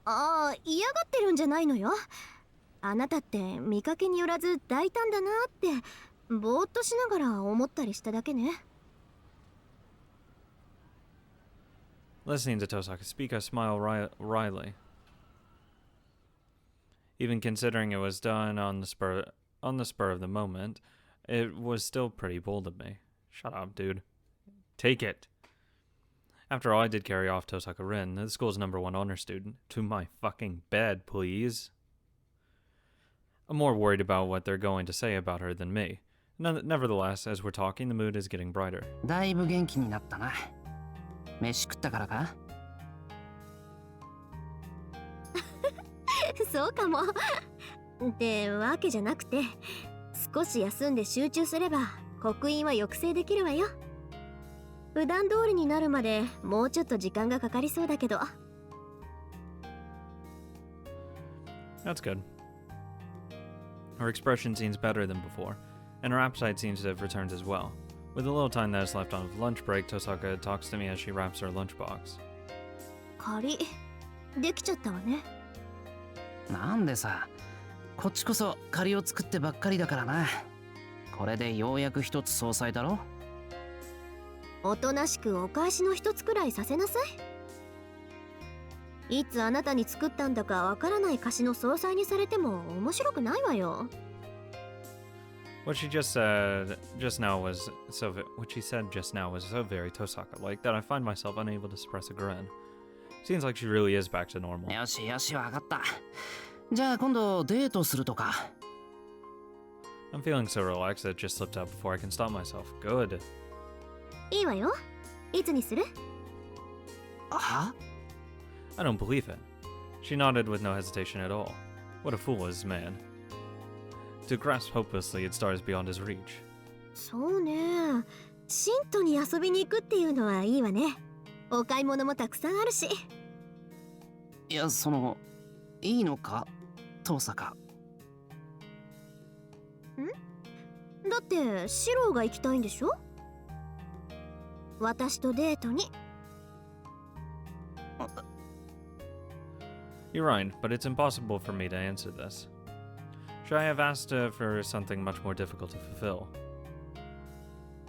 ああ、嫌がってるんじゃないのよ。あなたって見かけによらず大胆だなってぼーっとしながら思ったりしただけね。Listening to Tohsaka speak, I smile wryly. Even considering it was done on the spur of the moment, it was still pretty bold of me. Shut up, dude. Take it. After all, I did carry off Tohsaka Rin, the school's #1 honor student, to my fucking bed, please. I'm more worried about what they're going to say about her than me. Nevertheless, as we're talking, the mood is getting brighter. だいぶ元気になったな。飯食ったからか？そうかも。ってわけじゃなくて、少し休んで集中すれば刻印は抑制できるわよ。普段通りになるまでもうちょっと時間がかかりそうだけど。That's good. Her expression seems better than before, and her appetite seems to have returned as well. With the little time that is left on lunch break, Tohsaka talks to me as she wraps her lunchbox. 仮できちゃったわね。なんでさ、こっちこそ借りを作ってばっかりだからな。これでようやく一つ総裁だろ。おとなしくお返しの一つくらいさせなさい。いつあなたに作ったんだかわからない菓子の総裁にされても面白くないわよ。What she said just now was so very Tohsaka-like that I find myself unable to suppress a grin. Seems like she really is back to normal. よしよし、わかった。じゃあ今度デートするとか。I'm feeling so relaxed that it just slipped out before I can stop myself. Good. いいわよ。いつにする？は？ I don't believe it. She nodded with no hesitation at all. What a fool is man. To grasp hopelessly at stars beyond his reach. そうね。シントに遊びに行くっていうのはいいわね。お買い物もたくさんあるし。いや、いいのか、遠坂。だってシローが行きたいんでしょ？私とデートに。You're right, but it's impossible for me to answer this. Should I have asked for something much more difficult to fulfill?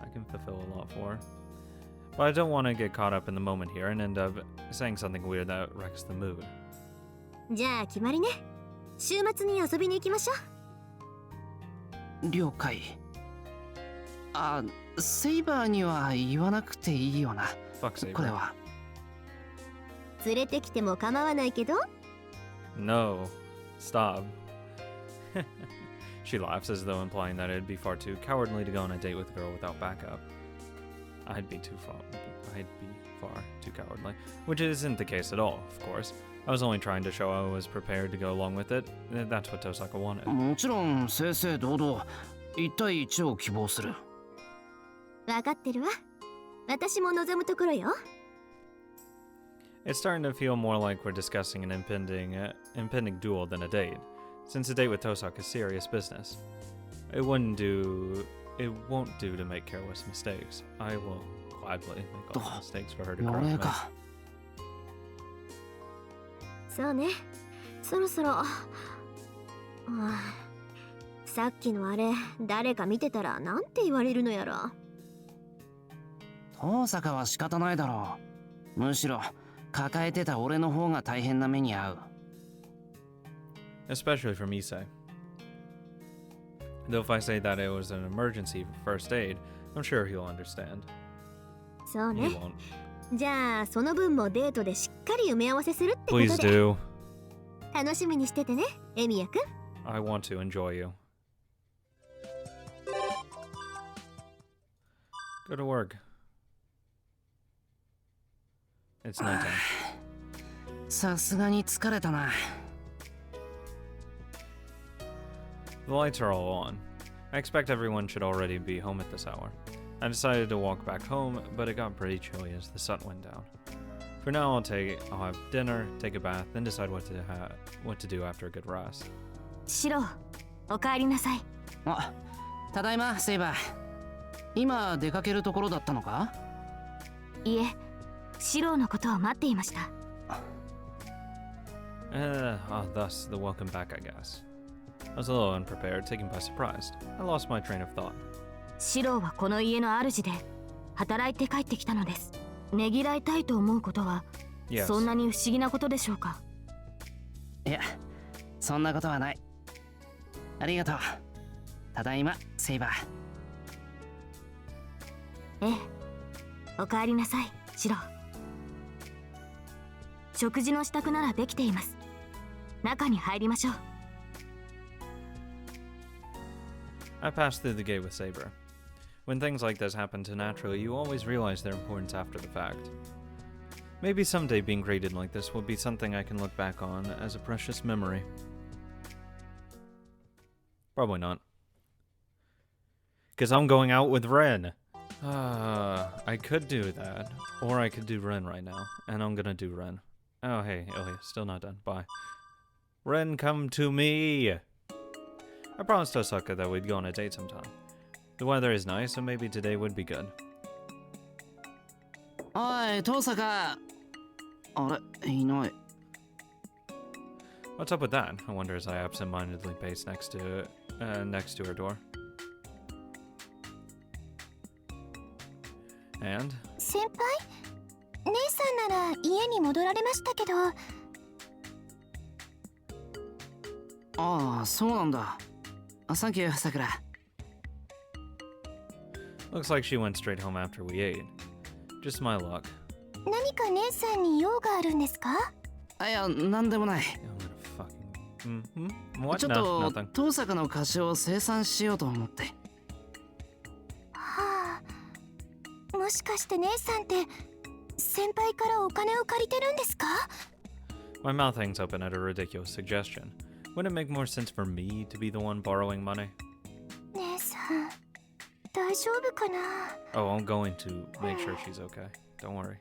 I can fulfill a lot for her. But I don't want to get caught up in the moment here and end up saying something weird that wrecks the mood. じゃあ決まりね。週末に遊びに行きましょう。了解。あ、セイバーには言わなくていいよな。これは。連れてきても構わないけど。No, stop. She laughs as though implying that it'd be far too cowardly to go on a date with a girl without backup. I'd be far too cowardly, which isn't the case at all, of course. I was only trying to show I was prepared to go along with it. That's what Tohsaka wanted. もちろん正々堂々1対1を希望する。わかってるわ。私も望むところよ。It's starting to feel more like we're discussing an impending duel than a date, since a date with Tohsaka is serious business. It won't do to make careless mistakes. I will gladly make all the mistakes for her to correct me. そうね。そろそろ。さっきのあれ、誰か見てたらなんて言われるのやら。遠坂は仕方ないだろう。むしろ抱えてた俺の方が大変な目に遭う。Especially from Issei. Though if I say that it was an emergency first aid, I'm sure he'll understand. そうね。He won't. じゃあその分もデートでしっかり埋め合わせするってことで。Please do. 楽しみにしててね、エミヤくん。I want to enjoy you. Go to work. It's nighttime. さすがに疲れたな。The lights are all on. I expect everyone should already be home at this hour. I decided to walk back home, but it got pretty chilly as the sun went down. For now, I'll have dinner, take a bath, then decide what to do after a good rest. シロ、お帰りなさい。あ、ただいま、セイバー。今出かけるところだったのか？いえ、シロのことを待っていました。Thus the welcome back, I guess. I was a little unprepared, taken by surprise. I lost my train of thought. シロはこの家の主で働いて帰ってきたのです。ねぎらいたいと思うことは、Yes. そんなに不思議なことでしょうか。いや、そんなことはない。ありがとう。ただいま、セイバー。ええ、おかえりなさい、シロ。食事の支度ならできています。中に入りましょう。I passed through the gate with Saber. When things like this happen too naturally, you always realize their importance after the fact. Maybe someday being greeted like this will be something I can look back on as a precious memory. Probably not. Because I'm going out with Ren. I could do that. Or I could do Ren right now. And I'm gonna do Ren. Oh, hey. Oh, yeah. Still not done. Bye. Ren, come to me! I promised Tohsaka that we'd go on a date sometime. The weather is nice, so maybe today would be good. おい、トーサカ。あれ、いない。What's up with that? I wonder as I absent-mindedly pace next to her door. And? 先輩、姉さんなら家に戻られましたけど。ああ、そうなんだ。サンキュー、さくら。Looks like she went straight home after we ate. Just my luck. 何か姉さんに用があるんですか？いや、なんでもない。I'm gonna fucking... What? ちょっ No, と、 nothing. トーサカの菓子を生産しようと思って。はあ。もしかして姉さんって先輩からお金を借りてるんですか？ My mouth hangs open at a ridiculous suggestion. Wouldn't it make more sense for me to be the one borrowing money? 姉さん、大丈夫かな？ Oh, I'm going to make sure she's okay. Don't worry.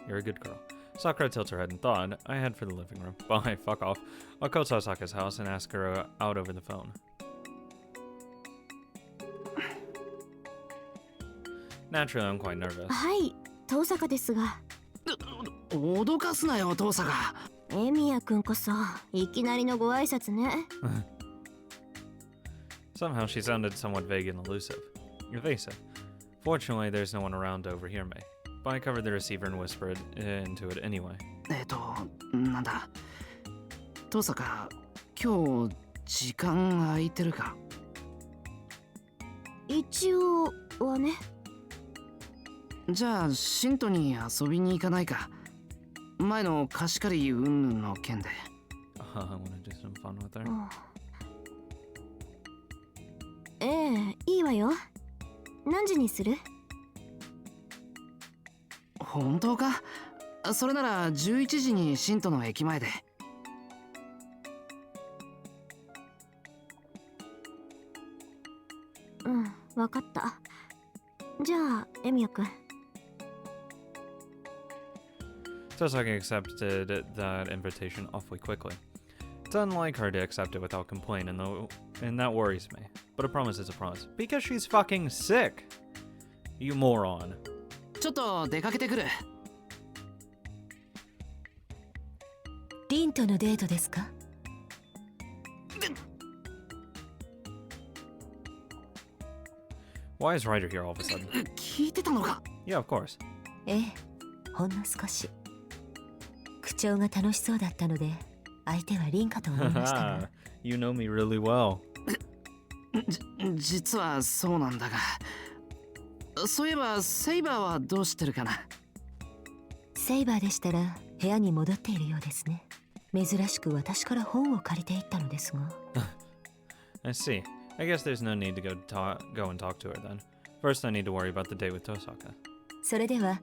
You're a good girl. Sakura tilts her head in thought. I head for the living room. Bye, fuck off. I'll call Tohsaka's house and ask her out over the phone. Naturally, I'm quite nervous. はい、遠坂ですが。脅かすなよ、トーサカ。エミヤくんこそいきなりのご挨拶ね。Somehow she sounded somewhat vague and evasive. Fortunately, there's no one around to overhear me. But I covered the receiver and whispered into it anyway. なんだ。トーサカ、今日時間空いてるか？一応はね。じゃあ、シントに遊びに行かないか。前の貸し借り云々の件で。I want to do some fun with her. ええ、いいわよ。何時にする？本当か？それなら11時にシントの駅前で。うん、わかった。じゃあ、エミヤくん。Tohsaka accepted that invitation awfully quickly. It's unlike her to accept it without complaint, and that worries me. But a promise is a promise. Because she's fucking sick! You moron. ちょっと出かけてくる。リンとのデートですか？Why is Ryder here all of a sudden? 聞いてたのか？ Yeah, of course. ええ、ほんの少し。口調が楽しそうだったので、相手はリンかと思いましたが。You know me really well. 実はそうなんだが。そういえば、セイバーはどうしてるかな？セイバーでしたら部屋に戻っているようですね。珍しく私から本を借りていったのですが。I see. I guess there's no need to go and talk to her then. First, I need to worry about the date with Tohsaka. それでは、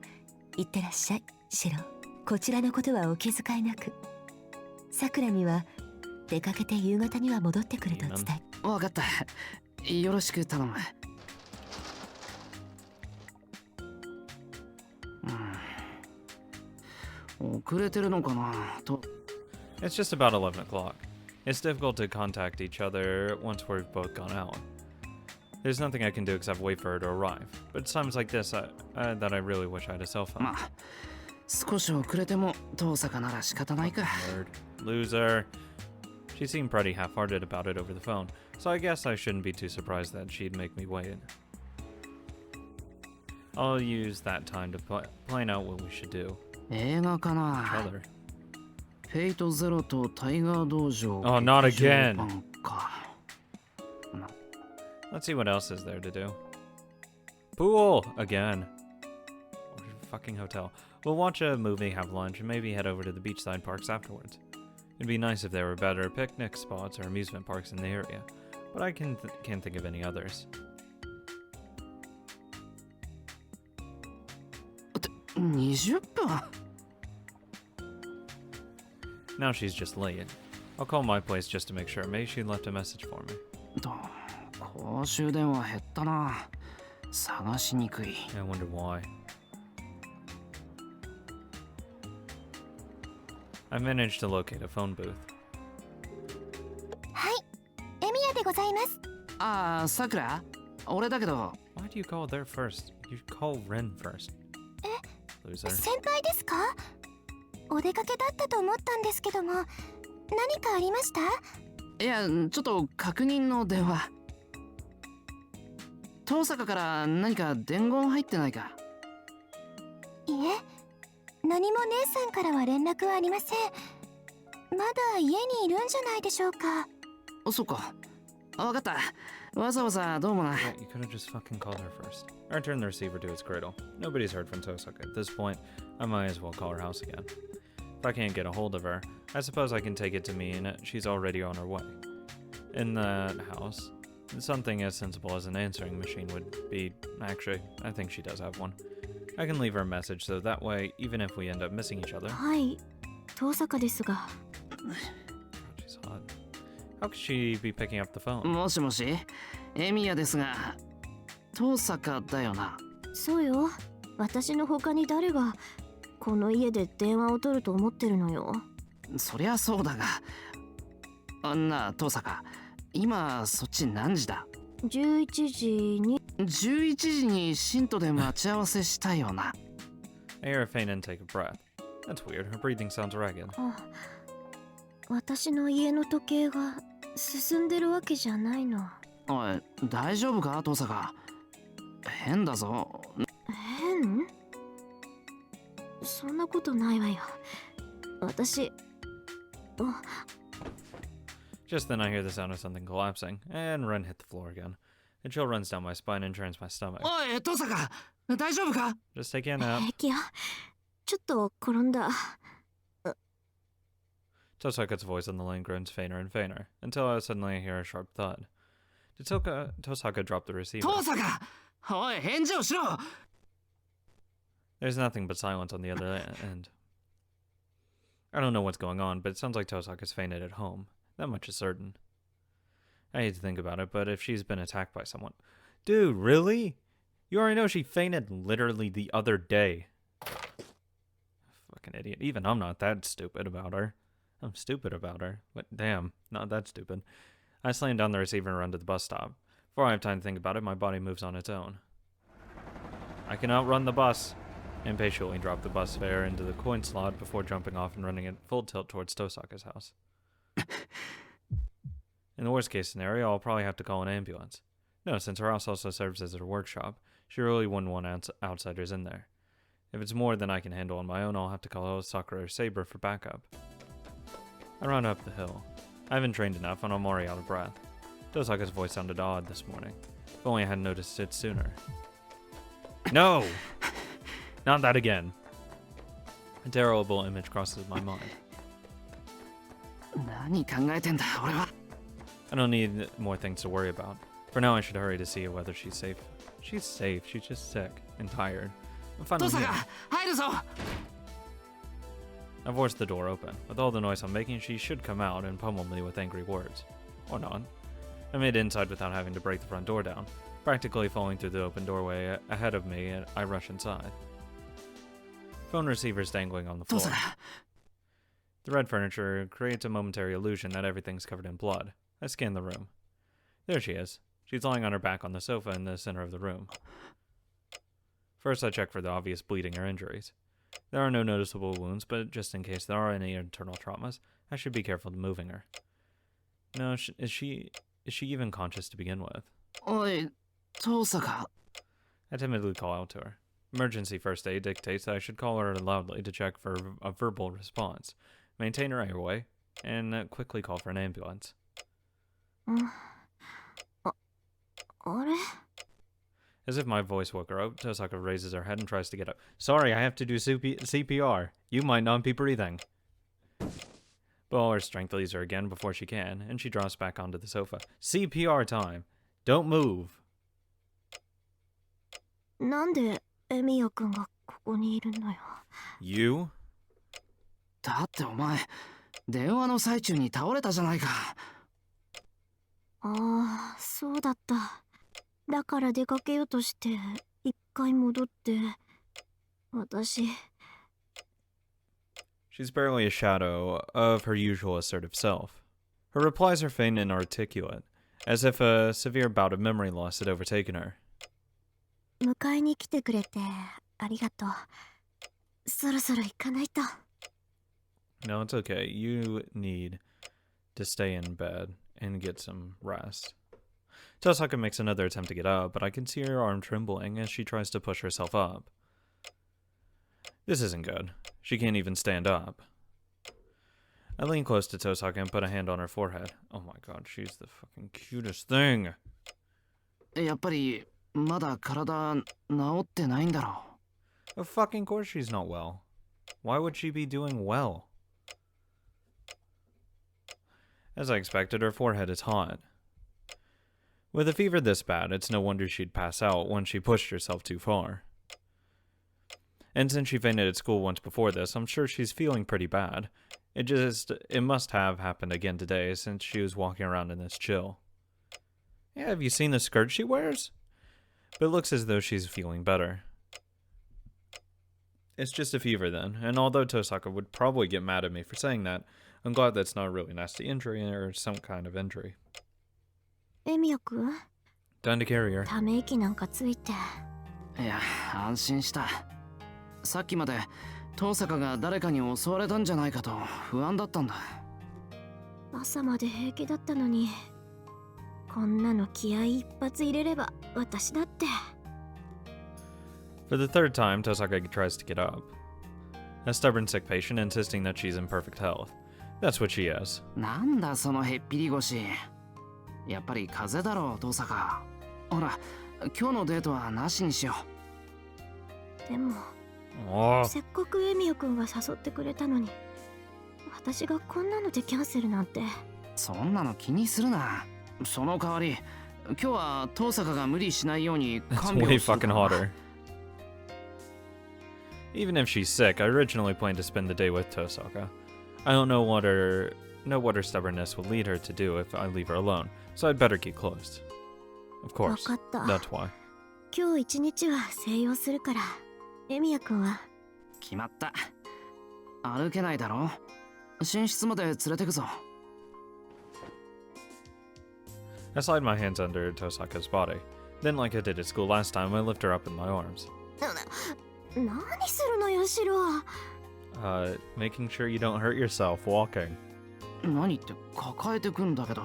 いってらっしゃい、シロ。こちらのことはお気遣いなく。さくらには出かけて夕方には戻ってくると伝え。わかった。よろしく頼む。遅れてるのかなと。It's just about 11 o'clock. It's difficult to contact each other once we've both gone out. There's nothing I can do except wait for her to arrive. But it's times like this that I really wish I had a cell phone. まあ、少し遅れても遠坂なら仕方ないか。 Nerd. Loser. She seemed pretty half-hearted about it over the phone, so I guess I shouldn't be too surprised that she'd make me wait. I'll use that time to plan out what we should do. 映画かな。 Other. フェイトゼロとタイガー道場。 Oh, not again. 劇場版か。 Let's see what else is there to do. Pool! Again. Fucking hotel. We'll watch a movie, have lunch, and maybe head over to the beachside parks afterwards. It'd be nice if there were better picnic spots or amusement parks in the area, but I can't think of any others. 20分 Now she's just late. I'll call my place just to make sure. Maybe she left a message for me. 公衆電話減ったな。探しにくい。 I wonder why. I managed to locate a phone booth. はい、エミヤでございます。ああ、さくら俺だけど。 Why do you call there first? You call Ren first. Loser. 先輩ですか？お出かけだったと思ったんですけども、何かありました？いや、ちょっと確認の電話。遠坂から何か伝言入ってないか？いえ、何も姉さんからは連絡はありません。まだ家にいるんじゃないでしょうか。そっか。わかった。わざわざどうもな。 Yeah, you could have just fucking called her first. I returned the receiver to its cradle. Nobody's heard from Tohsaka. At this point, I might as well call her house again. If I can't get a hold of her, I suppose I can take it to me and she's already on her way. In that house, something as sensible as an answering machine would be... Actually, I think she does have one. I can leave her a message so that way, even if we end up missing each other... はい、遠坂ですが。 She's hot. How could she be picking up the phone? もしもし、エミヤですが、遠坂だよな。そうよ。私の他に誰がこの家で電話を取ると思ってるのよ。そりゃそうだが。あんな遠坂、今そっち何時だ11時に。11時にシントで待ち合わせしたよな。 I hear a faint intake of breath. That's weird. Her breathing sounds ragged. あ、私の家の時計が進んでるわけじゃないの。おい、大丈夫か遠坂。変だぞ。変？そんなことないわよ。私、Just then I hear the sound of something collapsing, and Ren hit the floor again. A chill runs down my spine and turns my stomach. おい、遠坂、大丈夫か？ Just taking a nap. 平気や。ちょっと転んだ。 Tohsaka's voice on the line groans fainter and fainter, until I suddenly hear a sharp thud. Did Tohsaka drop the receiver? 遠坂、おい、返事をしろ。 There's nothing but silence on the other end. I don't know what's going on, but it sounds like Tohsaka's fainted at home. That much is certain. I hate to think about it, but if she's been attacked by someone... Dude, really? You already know she fainted literally the other day. Fucking idiot. Even I'm not that stupid about her. I'm stupid about her, but damn, not that stupid. I slam down the receiver and run to the bus stop. Before I have time to think about it, my body moves on its own. I can outrun the bus. I impatiently drop the bus fare into the coin slot before jumping off and running at full tilt towards Tohsaka's house. In the worst case scenario, I'll probably have to call an ambulance. No, since her house also serves as her workshop, she really wouldn't want outsiders in there. If it's more than I can handle on my own, I'll have to call Sakura or Saber for backup. I run up the hill. I haven't trained enough and I'm already out of breath. Tohsaka's voice sounded odd this morning. If only I hadn't noticed it sooner. No! Not that again. A terrible image crosses my mind. 何考えてんだ、俺は。 I don't need more things to worry about. For now, I should hurry to see whether she's safe. She's safe. She's just sick and tired. I'm finally 遠 here. 坂、入るぞ。 I forced the door open. With all the noise I'm making, she should come out and pummel me with angry words. Or not. I made it inside without having to break the front door down. Practically falling through the open doorway ahead of me, I rush inside. Phone receiver's dangling on the 遠 floor. 坂、 The red furniture creates a momentary illusion that everything's covered in blood. I scan the room. There she is. She's lying on her back on the sofa in the center of the room. First, I check for the obvious bleeding or injuries. There are no noticeable wounds, but just in case there are any internal traumas, I should be careful moving her. No, is she even conscious to begin with? おい、Tohsaka. I timidly call out to her. Emergency first aid dictates that I should call her loudly to check for a verbal response, maintain her airway, and quickly call for an ambulance. あれ As if my voice woke her up, Tohsaka raises her head and tries to get up. Sorry, I have to do CPR. You might not be breathing. But all her strength leaves her again before she can, and she drops back onto the sofa. CPR time. Don't move. なんでエミヤくんがここにいるのよ。 You? だってお前、電話の最中に倒れたじゃないか。ああ、そうだった。だから出かけようとして一回戻って、私。 She's barely a shadow of her usual assertive self. Her replies are faint and articulate, as if a severe bout of memory loss had overtaken her. 迎えに来てくれてありがとう。そろそろ行かないと。 No, it's okay. You need to stay in bed and get some rest. Tohsaka makes another attempt to get up, but I can see her arm trembling as she tries to push herself up. This isn't good. She can't even stand up. I lean close to Tohsaka and put a hand on her forehead. Oh my god, she's the fucking cutest thing. やっぱりまだ体治ってないんだろう。 Of fucking course she's not well. Why would she be doing well? As I expected, her forehead is hot. With a fever this bad, it's no wonder she'd pass out when she pushed herself too far. And since she fainted at school once before this, I'm sure she's feeling pretty bad. It must have happened again today since she was walking around in this chill. Yeah, have you seen the skirt she wears? But it looks as though she's feeling better. It's just a fever then, and although Tohsaka would probably get mad at me for saying that, I'm glad that's not a really nasty injury or some kind of injury. エミヤくん Time to carry her. ため息なんかついて。いや、安心した。さっきまでTohsakaが誰かに襲われたんじゃないかと不安だったんだ。朝まで平気だったのに、こんなの気合い一発入れれば私だって。 For the third time, Tohsaka tries to get up. A stubborn sick patient insisting that she's in perfect health. That's what she is. なんだそのへっぴり腰。やっぱり風邪だろう、Tohsaka。ほら、今日のデートはなしにしよでも、 Oh. せっかくエミヤくんが誘ってくれたのに、私がこんなのでキャンセルなんて。そんなの気にするな。その代わり、今日はTohsakaが無理しないように That's 看病 way する fucking から。 hotter. Even if she's sick, I originally planned to spend the day with Tohsaka. I don't know what her stubbornness will lead her to do if I leave her alone, so I'd better keep close. Of course, わかった。 that's why. 今日一日は静養するから、エミヤくんは。決まった。歩けないだろ。寝室まで連れてくぞ。I slide my hands under Tohsaka's body. Then, like I did at school last time, I lift her up in my arms. 何するのよ、シロ。 Making sure you don't hurt yourself walking. 何って抱えてくんだけど、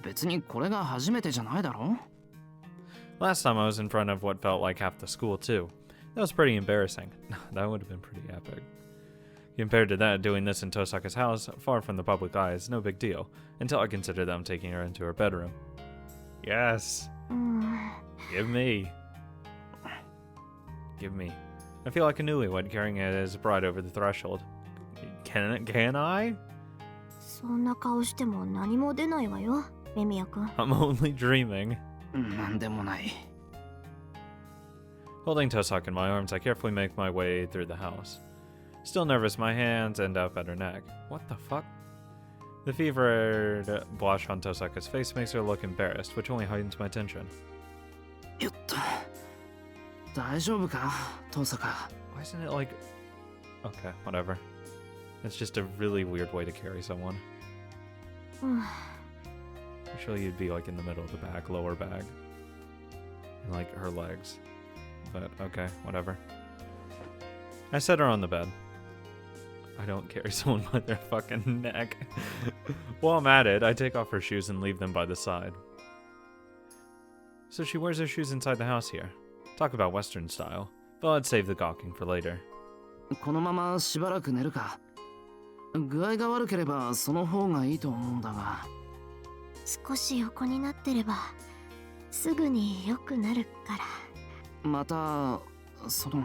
別にこれが初めてじゃないだろ。 Last time I was in front of what felt like half the school, too. That was pretty embarrassing. That would have been pretty epic. Compared to that, doing this in Tohsaka's house, far from the public eye, is no big deal, until I consider them taking her into her bedroom. Yes! うん。 Give me. Give me. I feel like a newlywed carrying his bride over the threshold. Can I? そんな顔しても何も出ないわよ、エミヤくん。 I'm only dreaming. なんでもない。 Holding Tohsaka in my arms, I carefully make my way through the house. Still nervous, my hands end up at her neck. What the fuck? The fevered blush on Tohsaka's face makes her look embarrassed, which only heightens my tension. よっと。大丈夫か、Tohsaka。 Why isn't it like... Okay, whatever. It's just a really weird way to carry someone. うん。 Usually you'd be like in the middle of the back, lower back. And like her legs. But okay, whatever. I set her on the bed. I don't carry someone by their fucking neck. While I'm at it, I take off her shoes and leave them by the side. So she wears her shoes inside the house here. Talk about Western style. But I'd save the gawking for later. このまましばらく寝るか。具合が悪ければその方がいいと思うんだが。少し横になってればすぐに良くなるから。またその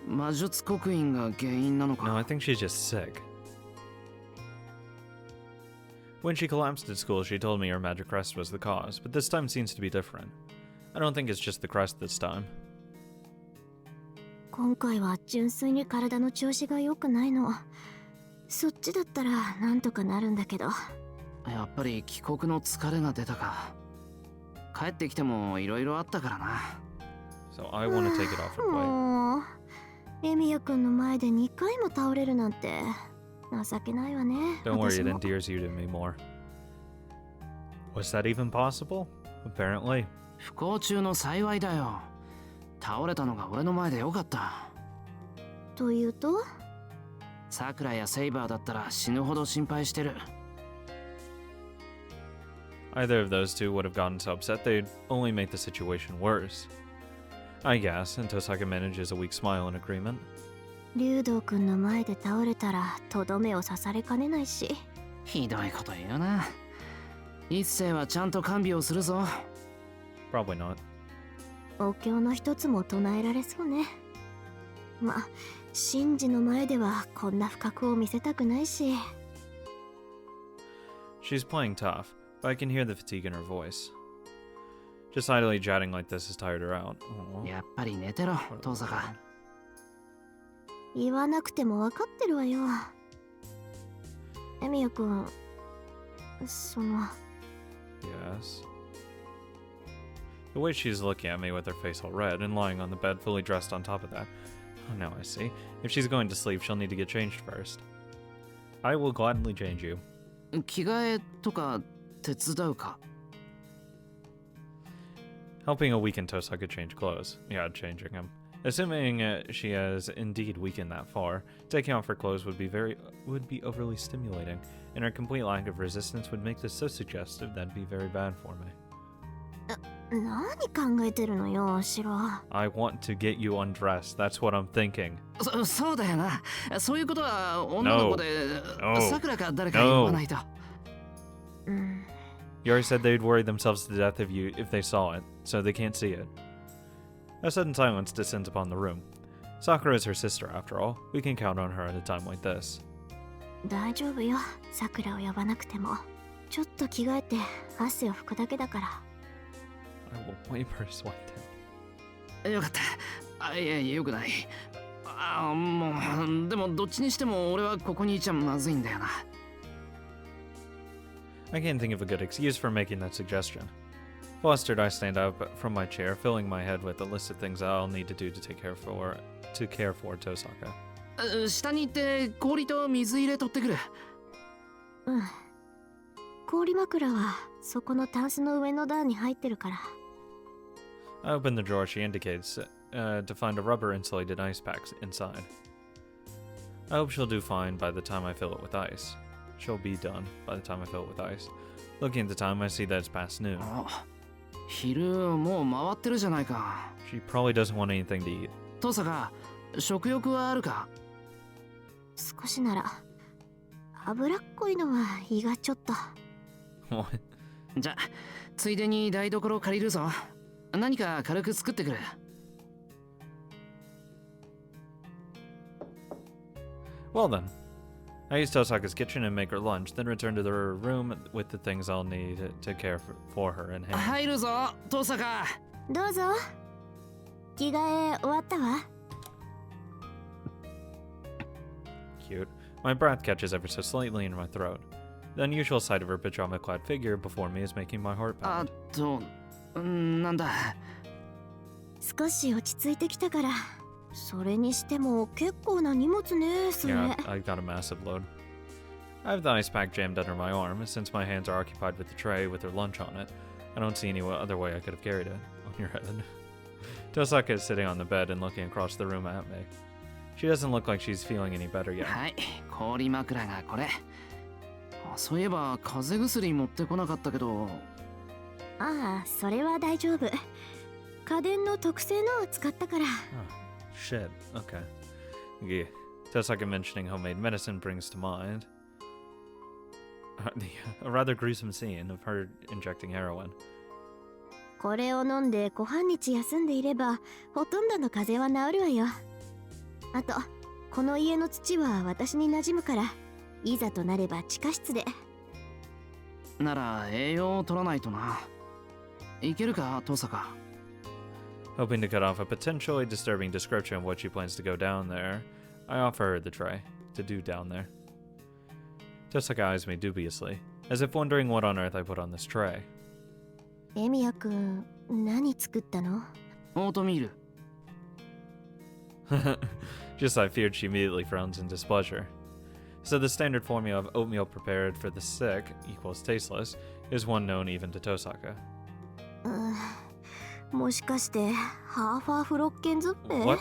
魔術刻印が原因なのか。 No, I think she's just sick. When she collapsed at school, she told me her magic crest was the cause, but this time seems to be different. I don't think it's just the crest this time. 今回は純粋に体の調子が良くないの。そっちだったらなんとかなるんだけど。やっぱり帰国の疲れが出たか。帰ってきてもいろいろあったからな。So I want to take it off her plate. もうエミヤくんの前で2回も倒れるなんて情けないわね。 Don't worry, 私 it も endears you to me more. Was that even possible? Apparently. 不幸中の幸いだよ。倒れたのが俺の前でよかった。というとさくらやセイバーだったら死ぬほど心配してる。Either of those two would have gotten so upset they'd only make the situation worse. I guess, and Tohsaka manages a weak smile in agreement. 竜道くんの前で倒れたらとどめを刺されかねないし。ひどいこと言うな。一世はちゃんと看病をするぞ。 Probably not. お経の一つも唱えられそうね。まあ神事の前ではこんな不覚を見せたくないし。 She's playing tough, but I can hear the fatigue in her voice. Just idly chatting like this has tired her out. Aw. やっぱり寝てろ、遠坂。言わなくても分かってるわよ。エミヤくん、その。 Yes. The way she's looking at me with her face all red and lying on the bed fully dressed on top of that. Oh, now I see. If she's going to sleep, she'll need to get changed first. I will gladly change you. 着替えとか手伝うか。 Helping a weakened Tohsaka change clothes. Yeah, changing him. Assuming she has indeed weakened that far, taking off her clothes would be overly stimulating, and her complete lack of resistance would make this so suggestive that'd be very bad for me. 何考えてるのよ、シロ。 I want to get you undressed. That's what I'm thinking. そうだよな。そういうことは女の子で No. さくらか誰か言わないと。 You already said they'd worry themselves to death if they saw it, so they can't see it. A sudden silence descends upon the room. Sakura is her sister, after all. We can count on her at a time like this. 大丈夫よ、さくらを呼ばなくても。ちょっと着替えて汗を拭くだけだから。 I will wipe her sweat down. よかった。いや、よくない。もう、でもどっちにしても俺はここにいちゃまずいんだよな。 I can't think of a good excuse for making that suggestion. Flustered, I stand up from my chair, filling my head with a list of things I'll need to do to care for Tohsaka. 下に行って氷と水入れ取ってくる。うん。氷枕はそこのタンスの上の段に入ってるから。 I open the drawer she indicates to find a rubber insulated ice pack inside. I hope she'll do fine by the time I fill it with ice. She'll be done by the time I fill it with ice. Looking at the time, I see that it's past noon. 昼もう回ってるじゃないか。 She probably doesn't want anything to eat. 遠坂、食欲はあるか。少しなら。脂っこいのは胃がちょっと。What? じゃ、ついでに台所借りるぞ。何か軽く作ってくる。 Well then. I use Tohsaka's kitchen and make her lunch, then return to her room with the things I'll need to care for her in hand. 入るぞ、遠坂。どうぞ。着替え終わったわ。 Cute. My breath catches ever so slightly in my throat. The unusual sight of her pajama-clad figure before me is making my heart あ pound. と、なんだ。少し落ち着いてきたから。それにしても結構な荷物ね、それ。 Yeah, I've got a massive load. I have the ice pack jammed under my arm, since my hands are occupied with the tray with her lunch on it. I don't see any other way I could have carried it. On your head. Tohsaka is sitting on the bed and looking across the room at me. She doesn't look like she's feeling any better yet. はい、氷枕がこれ。あ、そういえば風邪薬持ってこなかったけど。ああ、それは大丈夫。家電の特製のを使ったから。Oh, shit. Okay. Yeah. Tohsaka mentioning homemade medicine brings to mind a rather gruesome scene of her injecting heroin. これを飲んで小半日休んでいればほとんどの風邪は治るわよ。あとこの家の土は私に馴染むからいざとなれば地下室で。なら栄養を取らないとな。いけるか、トーサカ。Hoping to cut off a potentially disturbing description of what she plans to go down there, I offer her the tray to do down there. Tohsaka eyes me dubiously, as if wondering what on earth I put on this tray. エミヤくん、何作ったの？オートミール。Just I feared she immediately frowns in displeasure. So the standard formula of oatmeal prepared for the sick equals tasteless is one known even to Tohsaka. もしかしてハーファーフロッケンズッペ？ What?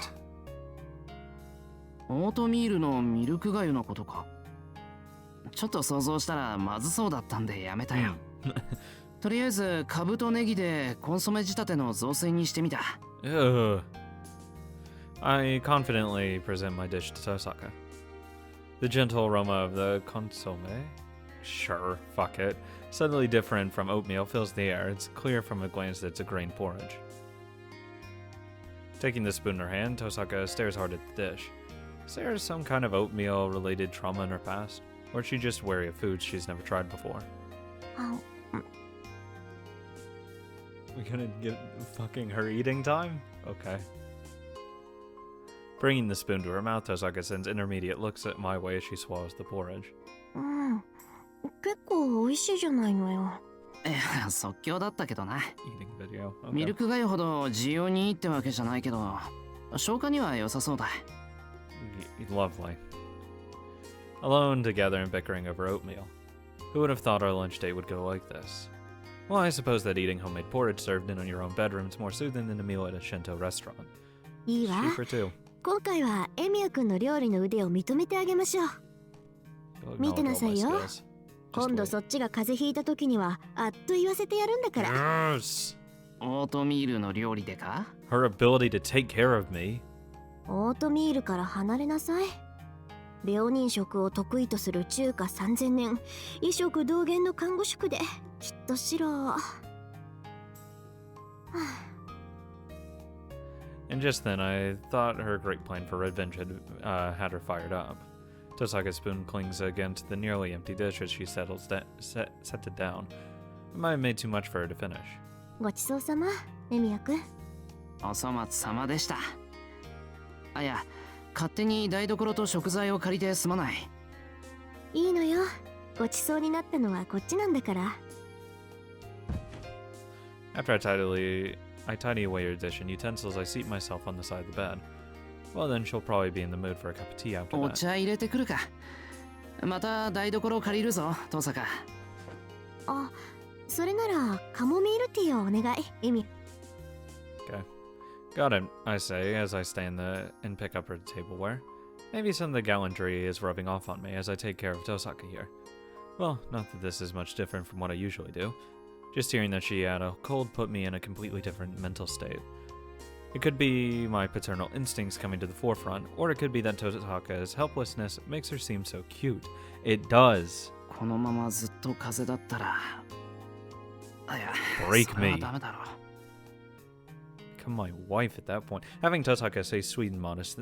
オートミールのミルク粥のことか。ちょっと想像したらまずそうだったんでやめたよ。とりあえずカブとネギでコンソメ仕立ての雑炊にしてみた。Ugh. I confidently present my dish to Tohsaka. The gentle aroma of the consomme, sure, fuck it, suddenly different from oatmeal fills the air. It's clear from a glance that it's a grain porridge. Taking the spoon in her hand, Tohsaka stares hard at the dish. Is there some kind of oatmeal-related trauma in her past? Or is she just wary of foods she's never tried before? We gonna get fucking her eating time? Okay. Bringing the spoon to her mouth, Tohsaka sends intermediate looks at my way as she swallows the porridge. 結構美味しいじゃないのよ。即興だったけどな。Eating video. Okay. ミルク粥ほど需要にいいってわけじゃないけど、消化には良さそうだ。Lovely. Alone together and bickering over oatmeal. Who would have thought our lunch date would go like this? Well, I suppose that eating homemade porridge served in your own bedroom is more soothing than a meal at a Shinto restaurant. いいわ。 Cheaper too. 今回はエミヤくんの料理の腕を認めてあげましょう。 You'll 見てなさいよ。 acknowledge all my skills. 今度 Just そっちが風邪ひいた時にはあっと言わせてやるんだから。 wait. Yes! オートミールの料理でか？ Her ability to take care of me. オートミールから離れなさい。病人食を得意とする中華3000年、医食同源の看護職できっとしろ。And just then, I thought her great plan for revenge had her fired up. Tohsaka's spoon clings again to the nearly empty dish as she sets it down. It might have made too much for her to finish. ごちそうさま、エミヤくん。お粗末様でした。あ、いや、勝手に台所と食材を借りてすまない。いいのよ。ごちそうになったのはこっちなんだから。After I tidy away her dish and utensils, I seat myself on the side of the bed. Well, then she'll probably be in the mood for a cup of tea after お that. 茶入れてくるか。また台所借りるぞ、トーサカ。あ、それならカモミールティーをお願い、エミ。 Okay. Got it, I say as I stand and pick up her tableware. Maybe some of the gallantry is rubbing off on me as I take care of Tohsaka here. Well, not that this is much different from what I usually do. Just hearing that she had a cold put me in a completely different mental state. It could be my paternal instincts coming to the forefront, or it could be that Tohsaka's helplessness makes her seem so cute. It does. このままずっと風邪だったら。あ、いや、 Break それは me. ダメだろ。 Become my wife at that point. Having Tohsaka stay sweet and modest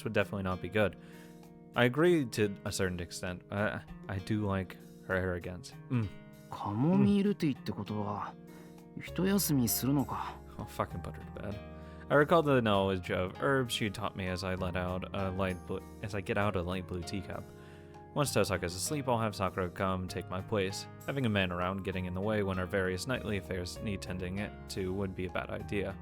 would definitely not be good. I agree to a certain extent. I do like her arrogance. カモミールティーってことは、一休みするのか。I'll fucking put her to bed. I recall the knowledge of herbs she taught me as I get out a light blue teacup. Once Tohsaka's asleep, I'll have Sakura come take my place. Having a man around getting in the way when our various nightly affairs need tending to would be a bad idea.